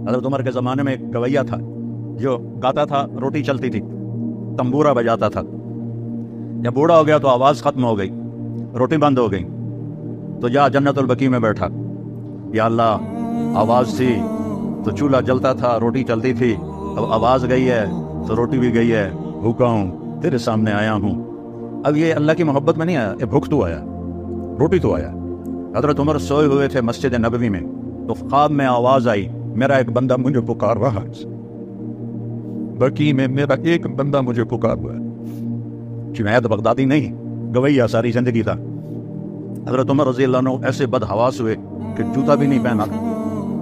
حضرت عمر کے زمانے میں ایک گویا تھا جو گاتا تھا، روٹی چلتی تھی، تنبورہ بجاتا تھا. جب بوڑھا ہو گیا تو آواز ختم ہو گئی، روٹی بند ہو گئی، تو جا جنت البقیع میں بیٹھا. یا اللہ، آواز تھی تو چولہا جلتا تھا، روٹی چلتی تھی، اب آواز گئی ہے تو روٹی بھی گئی ہے، بھوکا ہوں، تیرے سامنے آیا ہوں. اب یہ اللہ کی محبت میں نہیں آیا، یہ بھوک تو آیا، روٹی تو آیا. حضرت عمر سوئے ہوئے تھے مسجد نبوی میں، تو خواب میں آواز آئی، میرا ایک بندہ مجھے پکار رہا ہے، بقیع میں میرا ایک بندہ مجھے پکار رہا ہے. جنید بغدادی نہیں، گویا ساری زندگی تھا. حضرت عمر رضی اللہ عنہ ایسے بدحواس ہوئے کہ جوتا بھی نہیں پہنا،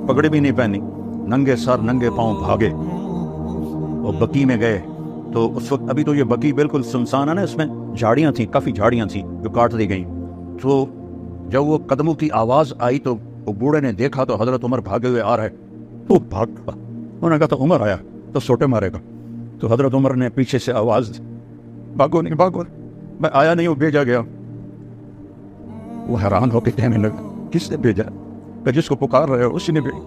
پگڑی بھی نہیں پہنی، ننگے سر ننگے پاؤں بھاگے. وہ بقیع میں گئے تو اس وقت ابھی تو یہ بقیع بالکل سنسان ہے نا، اس میں جھاڑیاں تھیں، کافی جھاڑیاں تھیں جو کاٹ دی گئیں. تو جب وہ قدموں کی آواز آئی تو وہ بوڑھے نے دیکھا تو حضرت عمر بھاگے ہوئے آ رہے. وہ بھاگ گیا، انہوں نے کہا تو عمر آیا تو سوٹے مارے گا. تو حضرت عمر نے پیچھے سے آواز دی، بھاگو نہیں بھاگو نہیں، میں آیا نہیں ہوں، بھیجا گیا. وہ حیران ہو کے کہنے لگا، کس نے بھیجا؟ کہ جس کو پکار رہے ہو اسی نے بھیجا.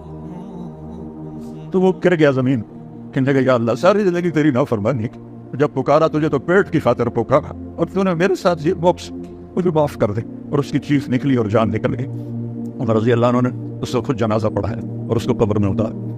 تو وہ گر گیا زمین، کہنے لگا یا اللہ، ساری زندگی تیری نافرمانی کی، جب پکارا تجھے تو پیٹ کی خاطر پکارا، اور تو نے میرے ساتھ یہ باکس مجھے معاف کر دے. اور اس کی چیخ نکلی اور جان نکل گئی. عمر رضی اللہ عنہ نے اس کو خود جنازہ پڑھایا اور اس کو قبر میں اتارا.